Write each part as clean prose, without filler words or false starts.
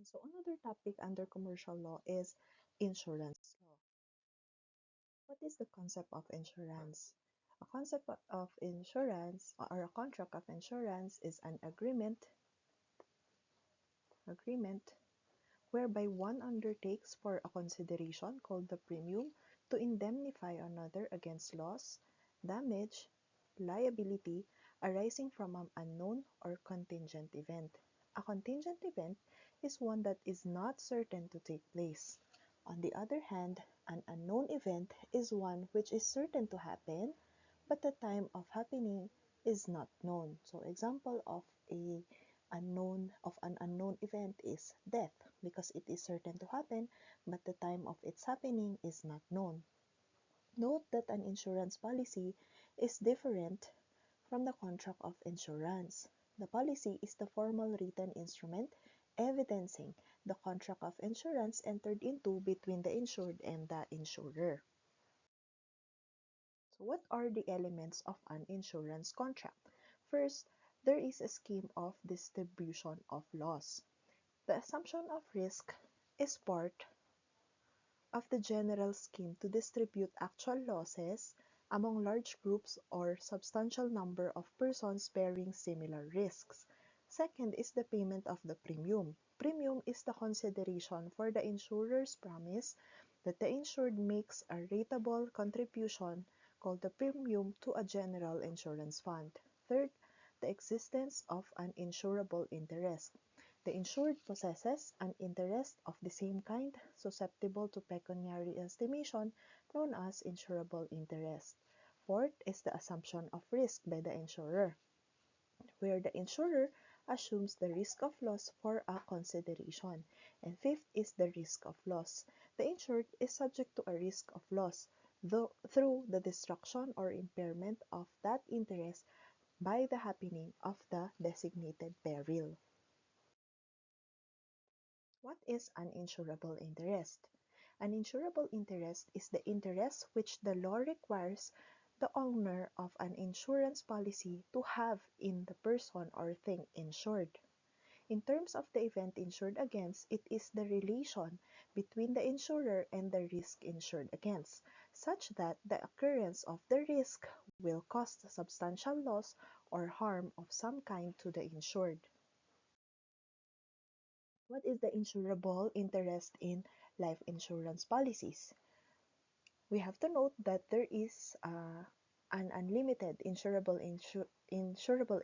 So another topic under commercial law is insurance law. What is the concept of insurance? A concept of insurance or a contract of insurance is an agreement whereby one undertakes for a consideration called the premium to indemnify another against loss, damage, liability arising from an unknown or contingent event. A contingent event is one that is not certain to take place. On the other hand, an unknown event is one which is certain to happen, but the time of happening is not known. So example of an unknown event is death because it is certain to happen, but the time of its happening is not known. Note that an insurance policy is different from the contract of insurance. The policy is the formal written instrument evidencing the contract of insurance entered into between the insured and the insurer. So what are the elements of an insurance contract? First, there is a scheme of distribution of loss. The assumption of risk is part of the general scheme to distribute actual losses among large groups or substantial number of persons bearing similar risks. Second is the payment of the premium. Premium is the consideration for the insurer's promise that the insured makes a rateable contribution called the premium to a general insurance fund. Third, the existence of an insurable interest. The insured possesses an interest of the same kind susceptible to pecuniary estimation known as insurable interest. Fourth is the assumption of risk by the insurer, where the insurer assumes the risk of loss for a consideration. And fifth is the risk of loss. The insured is subject to a risk of loss through the destruction or impairment of that interest by the happening of the designated peril. What is an insurable interest? An insurable interest is the interest which the law requires the owner of an insurance policy to have in the person or thing insured. In terms of the event insured against, it is the relation between the insurer and the risk insured against, such that the occurrence of the risk will cause substantial loss or harm of some kind to the insured. What is the insurable interest in life insurance policies? We have to note that there is an unlimited insurable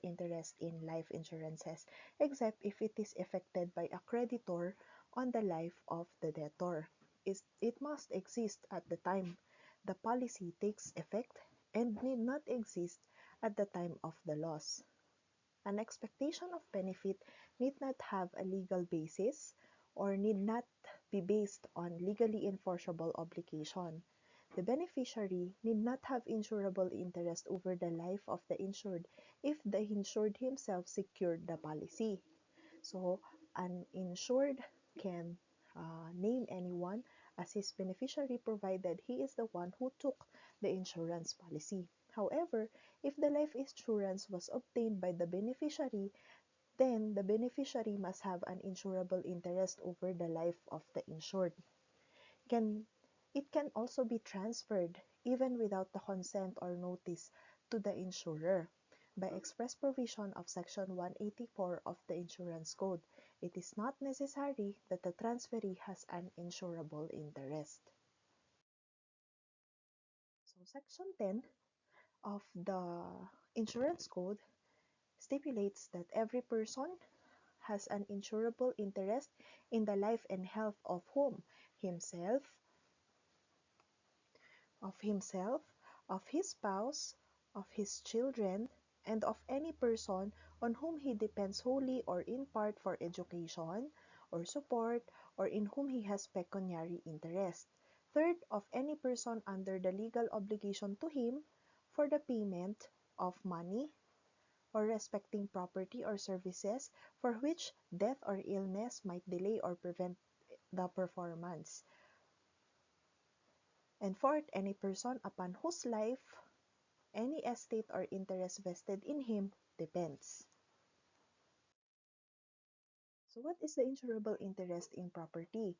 interest in life insurances, except if it is effected by a creditor on the life of the debtor. It must exist at the time the policy takes effect and need not exist at the time of the loss. An expectation of benefit need not have a legal basis or need not be based on legally enforceable obligation. The beneficiary need not have insurable interest over the life of the insured if the insured himself secured the policy. So, an insured can name anyone as his beneficiary provided he is the one who took the insurance policy. However, if the life insurance was obtained by the beneficiary, then the beneficiary must have an insurable interest over the life of the insured. Can It can also be transferred even without the consent or notice to the insurer. By express provision of Section 184 of the Insurance Code, it is not necessary that the transferee has an insurable interest. So Section 10 of the Insurance Code stipulates that every person has an insurable interest in the life and health of whom? Himself, of himself, of his spouse, of his children, and of any person on whom he depends wholly or in part for education or support, or in whom he has pecuniary interest. Third, of any person under the legal obligation to him for the payment of money or respecting property or services for which death or illness might delay or prevent the performance. And fourth, any person upon whose life any estate or interest vested in him depends. So what is the insurable interest in property?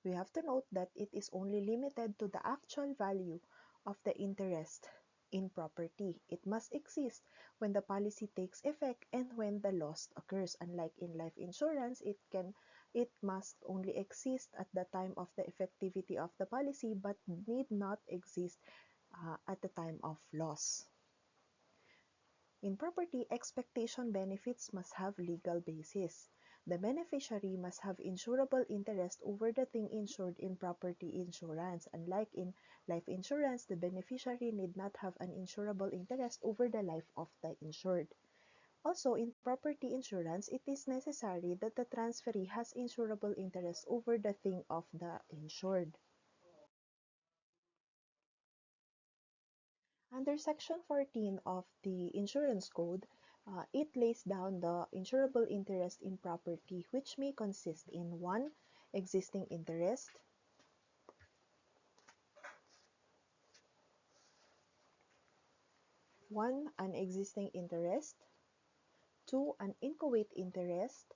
We have to note that it is only limited to the actual value of the interest in property. It must exist when the policy takes effect and when the loss occurs. Unlike in life insurance, it must only exist at the time of the effectivity of the policy but need not exist at the time of loss. In property, expectation benefits must have legal basis. The beneficiary must have insurable interest over the thing insured in property insurance. Unlike in life insurance, the beneficiary need not have an insurable interest over the life of the insured. Also, in property insurance, it is necessary that the transferee has insurable interest over the thing of the insured. Under Section 14 of the Insurance Code, it lays down the insurable interest in property, which may consist in 1. Existing interest, 1. An existing interest, 2. An inchoate interest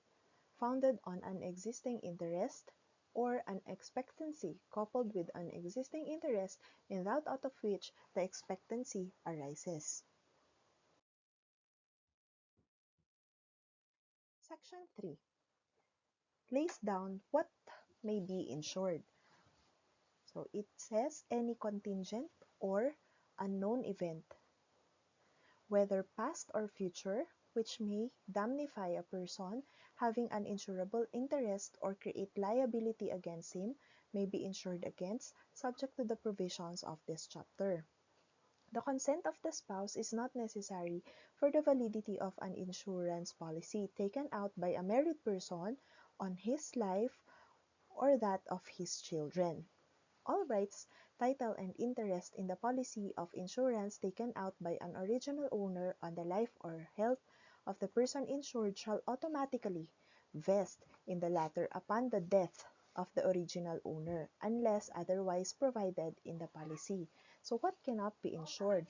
founded on an existing interest, or an expectancy coupled with an existing interest in that out of which the expectancy arises. Section 3 lays down what may be insured. So it says any contingent or unknown event, whether past or future, which may damnify a person having an insurable interest or create liability against him, may be insured against, subject to the provisions of this chapter. The consent of the spouse is not necessary for the validity of an insurance policy taken out by a married person on his life or that of his children. All rights, title, and interest in the policy of insurance taken out by an original owner on the life or health of the person insured shall automatically vest in the latter upon the death of the original owner, unless otherwise provided in the policy. So what cannot be insured?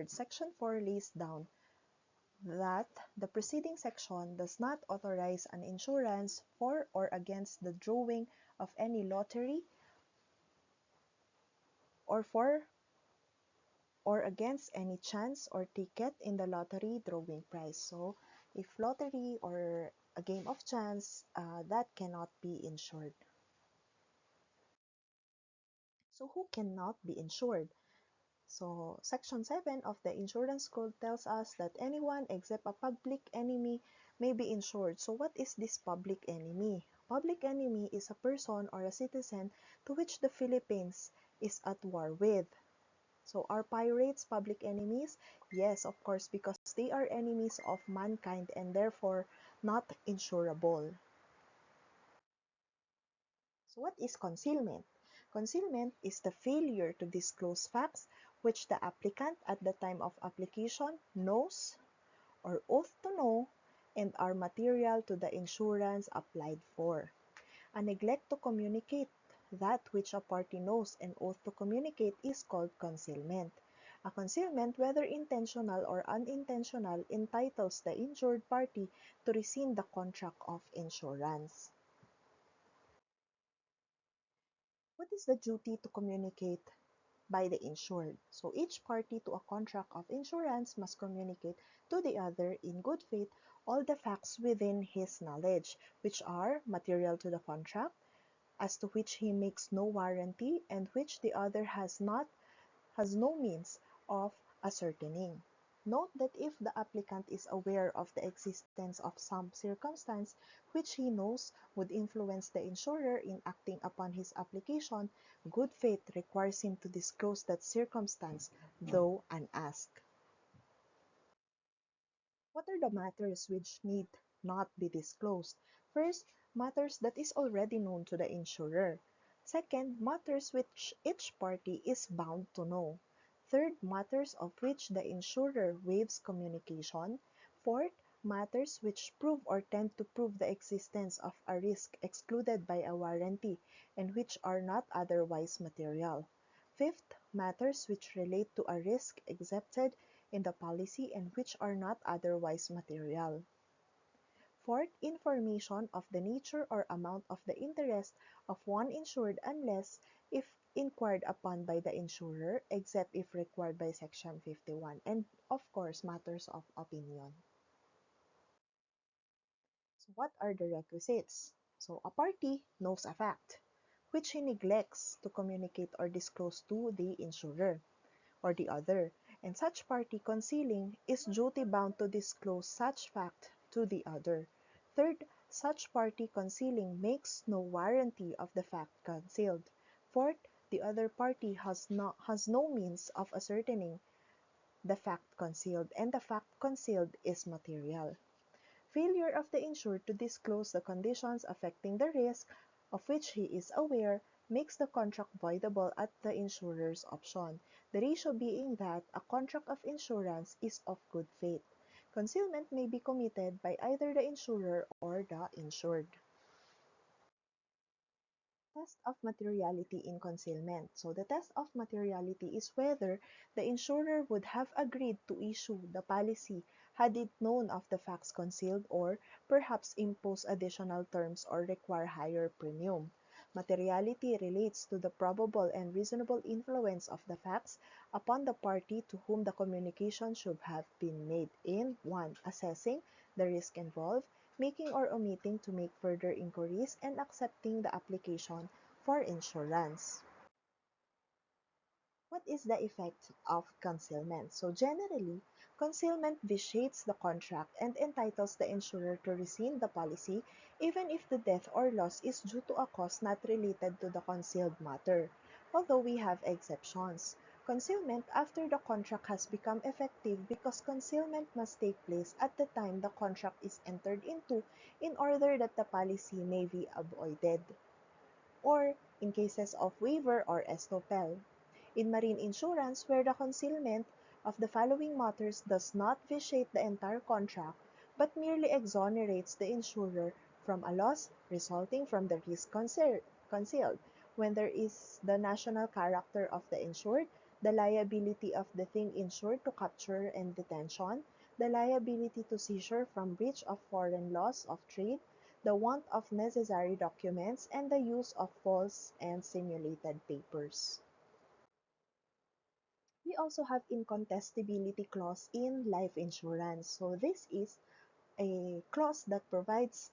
Section 4 lays down that the preceding section does not authorize an insurance for or against the drawing of any lottery or for or against any chance or ticket in the lottery drawing prize. So, if lottery or a game of chance, that cannot be insured. So, who cannot be insured? So, Section 7 of the Insurance Code tells us that anyone except a public enemy may be insured. So, what is this public enemy? Public enemy is a person or a citizen to which the Philippines is at war with. So, are pirates public enemies? Yes, of course, because they are enemies of mankind and therefore not insurable. So what is concealment? Concealment is the failure to disclose facts which the applicant at the time of application knows or ought to know and are material to the insurance applied for. A neglect to communicate that which a party knows and ought to communicate is called concealment. A concealment, whether intentional or unintentional, entitles the insured party to rescind the contract of insurance. What is the duty to communicate by the insured? So each party to a contract of insurance must communicate to the other in good faith all the facts within his knowledge, which are material to the contract, as to which he makes no warranty, and which the other has no means of ascertaining. Note that if the applicant is aware of the existence of some circumstance which he knows would influence the insurer in acting upon his application, good faith requires him to disclose that circumstance, though unasked. What are the matters which need not be disclosed? First, matters that is already known to the insurer. Second, matters which each party is bound to know. Third, matters of which the insurer waives communication. Fourth, matters which prove or tend to prove the existence of a risk excluded by a warranty and which are not otherwise material. Fifth, matters which relate to a risk accepted in the policy and which are not otherwise material. Fourth, information of the nature or amount of the interest of one insured unless if inquired upon by the insurer, except if required by Section 51, and of course, matters of opinion. So what are the requisites? So a party knows a fact, which he neglects to communicate or disclose to the insurer or the other, and such party concealing is duty bound to disclose such fact to the other. Third, such party concealing makes no warranty of the fact concealed. Fourth, the other party has no means of ascertaining the fact concealed, and the fact concealed is material. Failure of the insured to disclose the conditions affecting the risk of which he is aware makes the contract voidable at the insurer's option, the ratio being that a contract of insurance is of good faith. Concealment may be committed by either the insurer or the insured. Test of materiality in concealment. So the test of materiality is whether the insurer would have agreed to issue the policy had it known of the facts concealed or perhaps impose additional terms or require higher premium. Materiality relates to the probable and reasonable influence of the facts upon the party to whom the communication should have been made in 1. Assessing the risk involved, making or omitting to make further inquiries, and accepting the application for insurance. What is the effect of concealment? So generally, concealment vitiates the contract and entitles the insurer to rescind the policy even if the death or loss is due to a cause not related to the concealed matter. Although we have exceptions. Concealment after the contract has become effective because concealment must take place at the time the contract is entered into in order that the policy may be avoided, or in cases of waiver or estoppel. In marine insurance, where the concealment of the following matters does not vitiate the entire contract, but merely exonerates the insurer from a loss resulting from the risk concealed, when there is the national character of the insured, the liability of the thing insured to capture and detention, the liability to seizure from breach of foreign laws of trade, the want of necessary documents, and the use of false and simulated papers. We also have incontestability clause in life insurance. So this is a clause that provides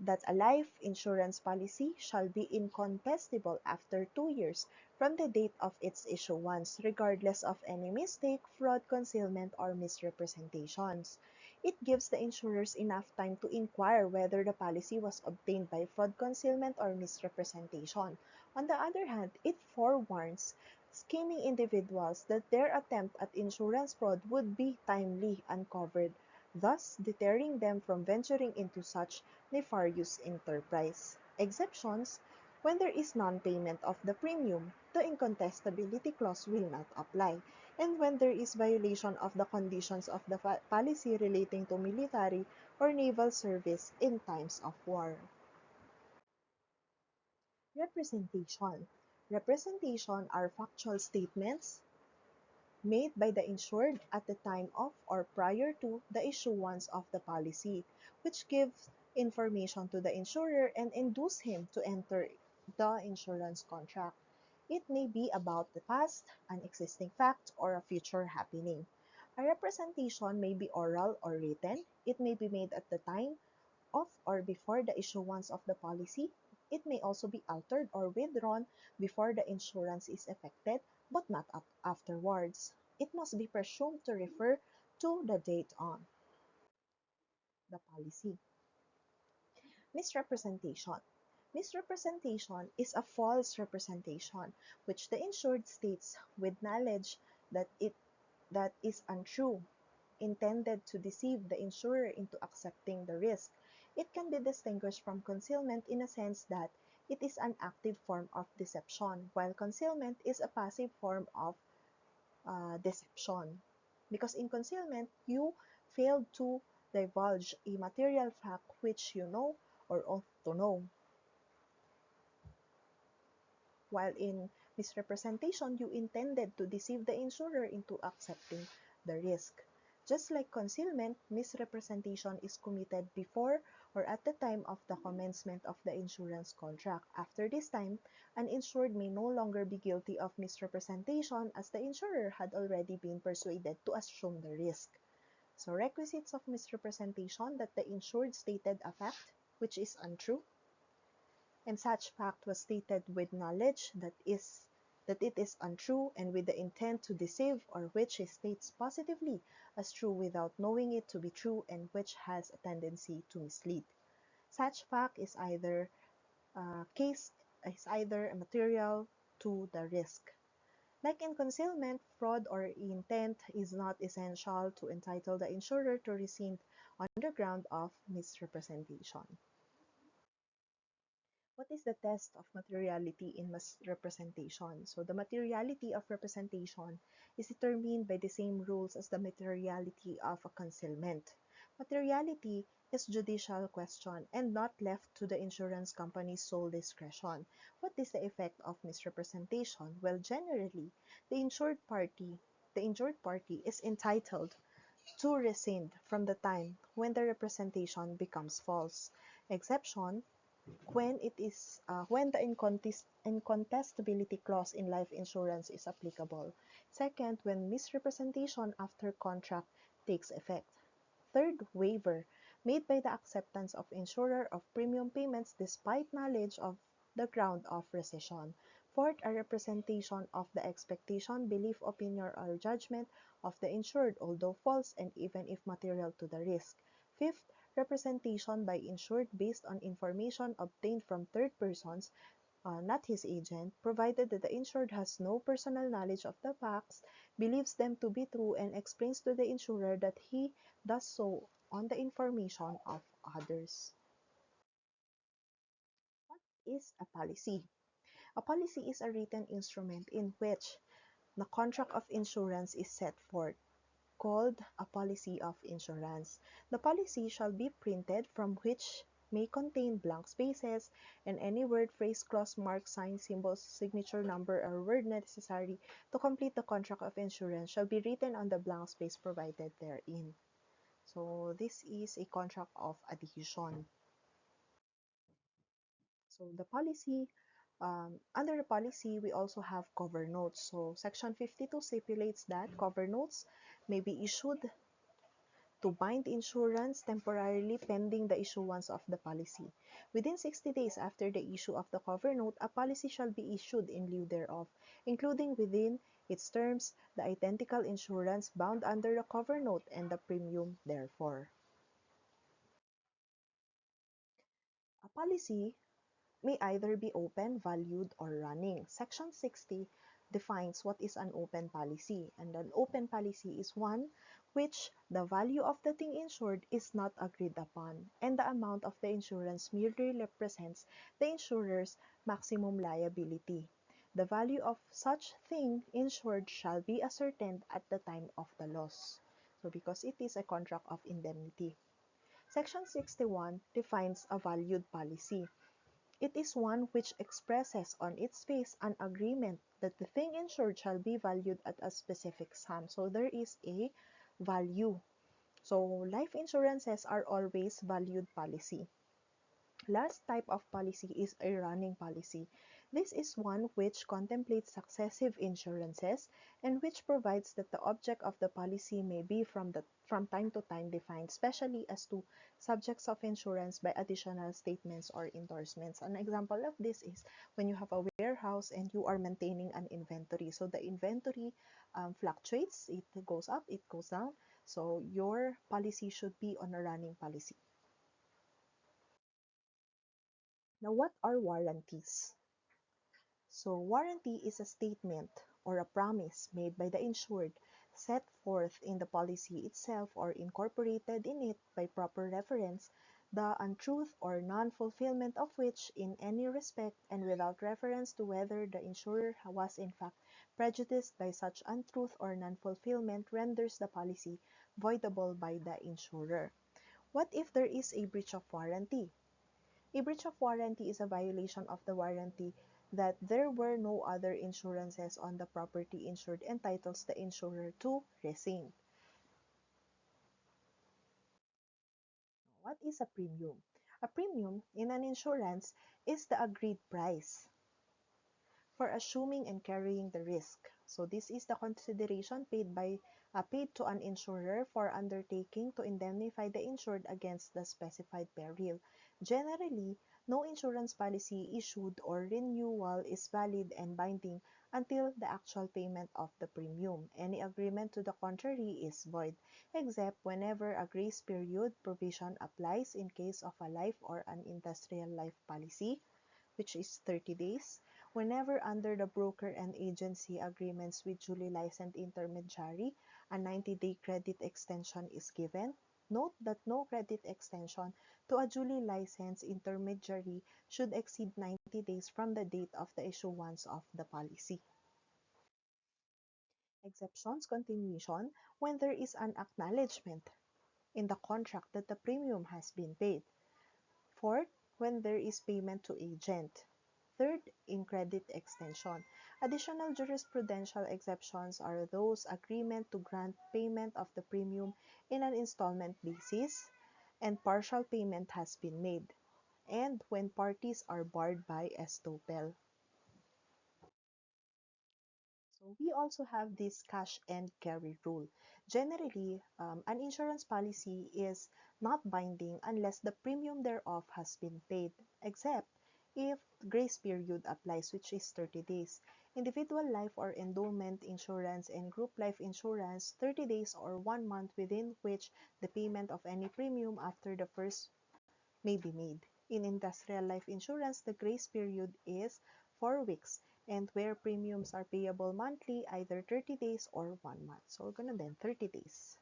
that a life insurance policy shall be incontestable after 2 years from the date of its issuance, regardless of any mistake, fraud, concealment, or misrepresentations. It gives the insurers enough time to inquire whether the policy was obtained by fraud, concealment, or misrepresentation. On the other hand, it forewarns scheming individuals that their attempt at insurance fraud would be timely uncovered, thus deterring them from venturing into such nefarious enterprise. Exceptions: when there is non-payment of the premium, the incontestability clause will not apply, and when there is violation of the conditions of the policy relating to military or naval service in times of war. Representation. Representation are factual statements made by the insured at the time of or prior to the issuance of the policy, which gives information to the insurer and induce him to enter the insurance contract. It may be about the past, an existing fact, or a future happening. A representation may be oral or written. It may be made at the time of or before the issuance of the policy. It may also be altered or withdrawn before the insurance is effected, but not afterwards. It must be presumed to refer to the date on the policy. Misrepresentation. Misrepresentation is a false representation which the insured states with knowledge that it that is untrue, intended to deceive the insurer into accepting the risk. It can be distinguished from concealment in a sense that it is an active form of deception, while concealment is a passive form of deception. Because in concealment, you failed to divulge a material fact which you know or ought to know, while in misrepresentation, you intended to deceive the insurer into accepting the risk. Just like concealment, misrepresentation is committed before or at the time of the commencement of the insurance contract. After this time, an insured may no longer be guilty of misrepresentation as the insurer had already been persuaded to assume the risk. So requisites of misrepresentation: that the insured stated a fact which is untrue, and such fact was stated with knowledge that it is untrue and with the intent to deceive, or which he states positively as true without knowing it to be true, and which has a tendency to mislead. Such fact is either a material to the risk. Like in concealment, fraud or intent is not essential to entitle the insurer to rescind on the ground of misrepresentation. What is the test of materiality in misrepresentation? So the materiality of representation is determined by the same rules as the materiality of a concealment. Materiality is judicial question and not left to the insurance company's sole discretion. What is the effect of misrepresentation? Well, generally, the injured party is entitled to rescind from the time when the representation becomes false. Exception: when the incontestability clause in life insurance is applicable. Second, when misrepresentation after contract takes effect. Third, waiver made by the acceptance of insurer of premium payments despite knowledge of the ground of rescission. Fourth, a representation of the expectation, belief, opinion, or judgment of the insured, although false and even if material to the risk. Fifth, representation by insured based on information obtained from third persons, not his agent, provided that the insured has no personal knowledge of the facts, believes them to be true, and explains to the insurer that he does so on the information of others. What is a policy? A policy is a written instrument in which the contract of insurance is set forth, called a policy of insurance. The policy shall be printed, from which may contain blank spaces, and any word, phrase, clause, mark, sign, symbols, signature, number, or word necessary to complete the contract of insurance shall be written on the blank space provided therein. So this is a contract of adhesion. So the policy, under the policy, we also have cover notes. So Section 52 stipulates that cover notes may be issued to bind insurance temporarily pending the issuance of the policy. Within 60 days after the issue of the cover note, a policy shall be issued in lieu thereof, including within its terms the identical insurance bound under the cover note and the premium therefore. A policy may either be open, valued, or running. Section 60 defines what is an open policy, and an open policy is one which the value of the thing insured is not agreed upon, and the amount of the insurance merely represents the insurer's maximum liability. The value of such thing insured shall be ascertained at the time of the loss. So because it is a contract of indemnity. Section 61 defines a valued policy. It is one which expresses on its face an agreement that the thing insured shall be valued at a specific sum. So there is a value. So life insurances are always valued policy. Last type of policy is a running policy. This is one which contemplates successive insurances and which provides that the object of the policy may be from time to time defined, especially as to subjects of insurance by additional statements or endorsements. An example of this is when you have a warehouse and you are maintaining an inventory. So the inventory fluctuates, it goes up, it goes down. So your policy should be on a running policy. Now, what are warranties? So, warranty is a statement or a promise made by the insured, set forth in the policy itself or incorporated in it by proper reference, the untruth or non-fulfillment of which in any respect and without reference to whether the insurer was in fact prejudiced by such untruth or non-fulfillment renders the policy voidable by the insurer. What if there is a breach of warranty? A breach of warranty is a violation of the warranty that there were no other insurances on the property insured entitles the insurer to rescind. What is a premium? A premium in an insurance is the agreed price for assuming and carrying the risk. So this is the consideration paid to an insurer for undertaking to indemnify the insured against the specified peril. Generally, no insurance policy issued or renewal is valid and binding until the actual payment of the premium. Any agreement to the contrary is void, except whenever a grace period provision applies in case of a life or an industrial life policy, which is 30 days, whenever under the broker and agency agreements with duly licensed intermediary, a 90-day credit extension is given. Note that no credit extension to a duly licensed intermediary should exceed 90 days from the date of the issuance of the policy. Exceptions continuation when there is an acknowledgement in the contract that the premium has been paid. Fourth, when there is payment to agent. Third, in credit extension. Additional jurisprudential exceptions are those agreement to grant payment of the premium in an installment basis and partial payment has been made, and when parties are barred by estoppel. So we also have this cash and carry rule. Generally, an insurance policy is not binding unless the premium thereof has been paid, except if grace period applies, which is 30 days. Individual life or endowment insurance and group life insurance, 30 days or 1 month within which the payment of any premium after the first may be made. In industrial life insurance, the grace period is 4 weeks, and where premiums are payable monthly, either 30 days or 1 month. So we're gonna then 30 days.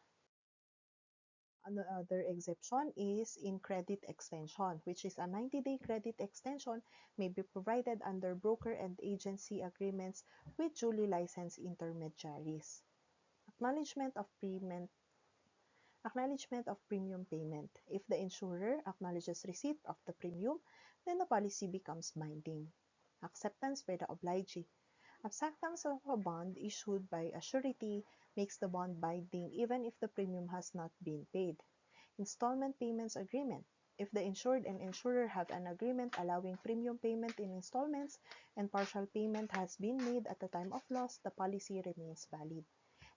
Another exception is in credit extension, which is a 90-day credit extension may be provided under broker and agency agreements with duly licensed intermediaries. Acknowledgement of payment Acknowledgement of premium payment. If the insurer acknowledges receipt of the premium, then the policy becomes binding. Acceptance by the obligee. Acceptance of a bond issued by a surety makes the bond binding even if the premium has not been paid. Installment payments agreement. If the insured and insurer have an agreement allowing premium payment in installments and partial payment has been made at the time of loss, the policy remains valid.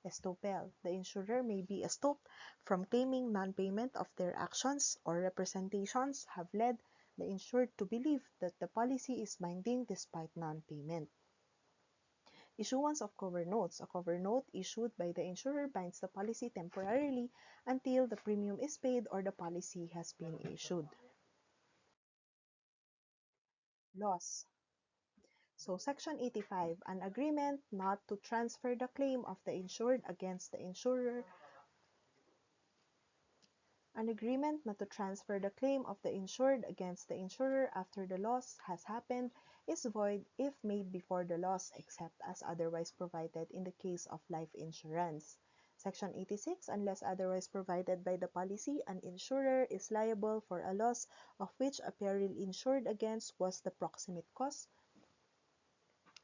Estoppel. The insurer may be estopped from claiming non-payment of their actions or representations have led the insured to believe that the policy is binding despite non-payment. Issuance of cover notes. A cover note issued by the insurer binds the policy temporarily until the premium is paid or the policy has been issued. Loss. So, Section 85, an agreement not to transfer the claim of the insured against the insurer. An agreement not to transfer the claim of the insured against the insurer after the loss has happened is void if made before the loss, except as otherwise provided in the case of life insurance. Section 86, unless otherwise provided by the policy, an insurer is liable for a loss of which a peril insured against was the proximate cause,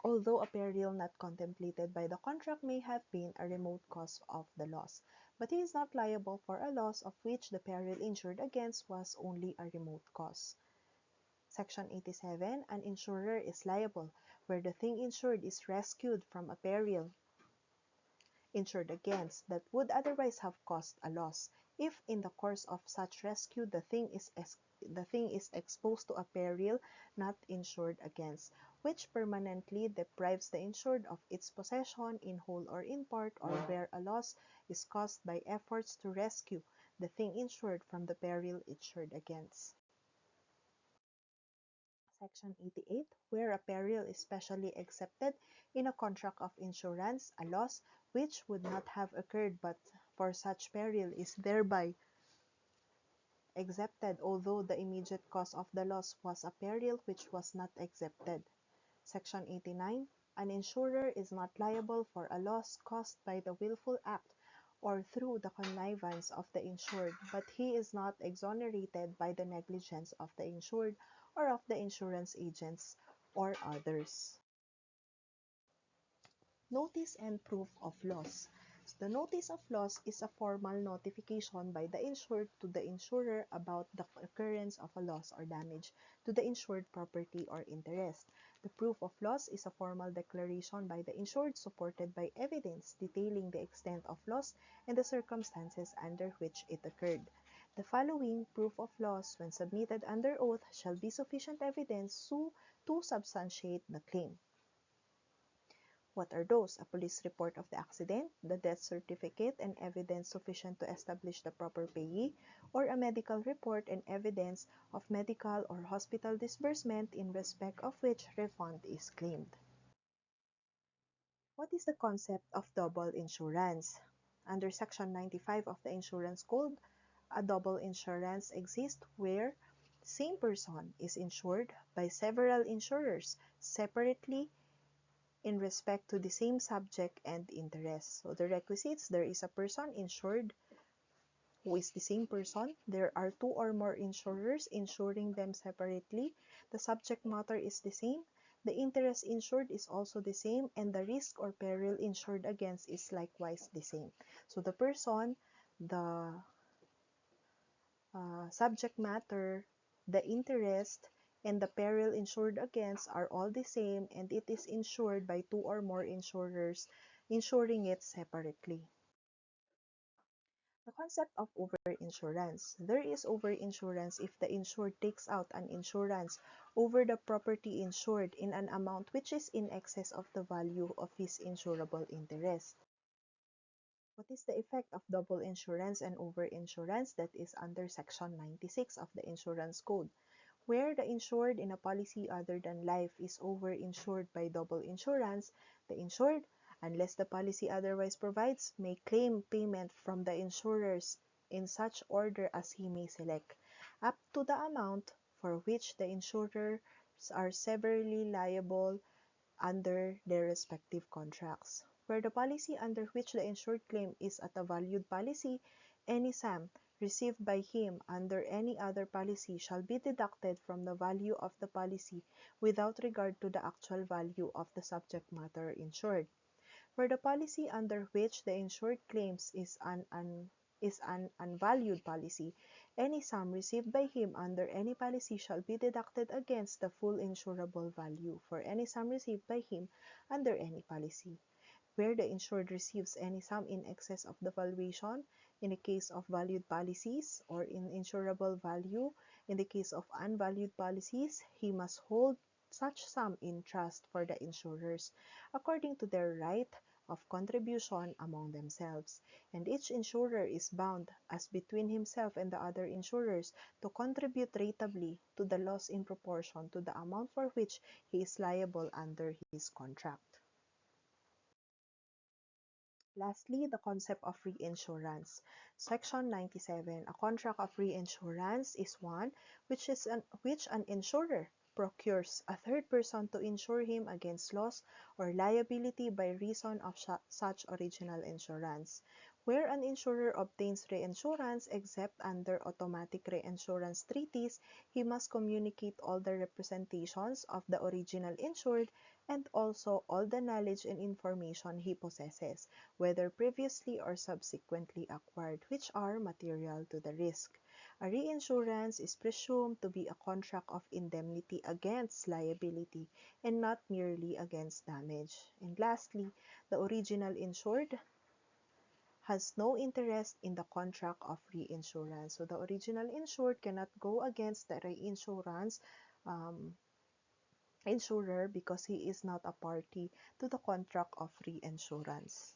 although a peril not contemplated by the contract may have been a remote cause of the loss, but he is not liable for a loss of which the peril insured against was only a remote cause. Section 87. An insurer is liable where the thing insured is rescued from a peril insured against that would otherwise have caused a loss, if in the course of such rescue the thing is exposed to a peril not insured against, which permanently deprives the insured of its possession in whole or in part, or where a loss is caused by efforts to rescue the thing insured from the peril insured against. Section 88, where a peril is specially excepted in a contract of insurance, a loss which would not have occurred but for such peril is thereby excepted, although the immediate cause of the loss was a peril which was not excepted. Section 89, an insurer is not liable for a loss caused by the willful act or through the connivance of the insured, but he is not exonerated by the negligence of the insured or of the insurance agents or others. Notice and proof of loss. The notice of loss is a formal notification by the insured to the insurer about the occurrence of a loss or damage to the insured property or interest. The proof of loss is a formal declaration by the insured supported by evidence detailing the extent of loss and the circumstances under which it occurred. The following proof of loss, when submitted under oath, shall be sufficient evidence to substantiate the claim. What are those? A police report of the accident, the death certificate, and evidence sufficient to establish the proper payee, or a medical report and evidence of medical or hospital disbursement in respect of which refund is claimed. What is the concept of double insurance? Under Section 95 of the Insurance Code, a double insurance exists where the same person is insured by several insurers separately in respect to the same subject and interest. So the requisites, there is a person insured who is the same person. There are two or more insurers insuring them separately. The subject matter is the same. The interest insured is also the same, and the risk or peril insured against is likewise the same. So the person, the subject matter, the interest, and the peril insured against are all the same, and it is insured by two or more insurers insuring it separately. The concept of overinsurance. There is overinsurance if the insured takes out an insurance over the property insured in an amount which is in excess of the value of his insurable interest. What is the effect of double insurance and overinsurance? That is under Section 96 of the Insurance Code, where the insured in a policy other than life is overinsured by double insurance. The insured, unless the policy otherwise provides, may claim payment from the insurers in such order as he may select, up to the amount for which the insurers are severally liable under their respective contracts. Where the policy under which the insured claim is at a valued policy, any sum received by him under any other policy shall be deducted from the value of the policy without regard to the actual value of the subject matter insured. Where the policy under which the insured claims is an unvalued policy, any sum received by him under any policy shall be deducted against the full insurable value for any sum received by him under any policy. Where the insured receives any sum in excess of the valuation, in the case of valued policies, or in insurable value, in the case of unvalued policies, he must hold such sum in trust for the insurers, according to their right of contribution among themselves, and each insurer is bound, as between himself and the other insurers, to contribute ratably to the loss in proportion to the amount for which he is liable under his contract. Lastly, the concept of reinsurance. Section 97. A contract of reinsurance is one which an insurer procures a third person to insure him against loss or liability by reason of such original insurance. Where an insurer obtains reinsurance, except under automatic reinsurance treaties, he must communicate all the representations of the original insured and also all the knowledge and information he possesses, whether previously or subsequently acquired, which are material to the risk. A reinsurance is presumed to be a contract of indemnity against liability and not merely against damage. And lastly, the original insured has no interest in the contract of reinsurance. So the original insured cannot go against the reinsurance insurer because he is not a party to the contract of reinsurance.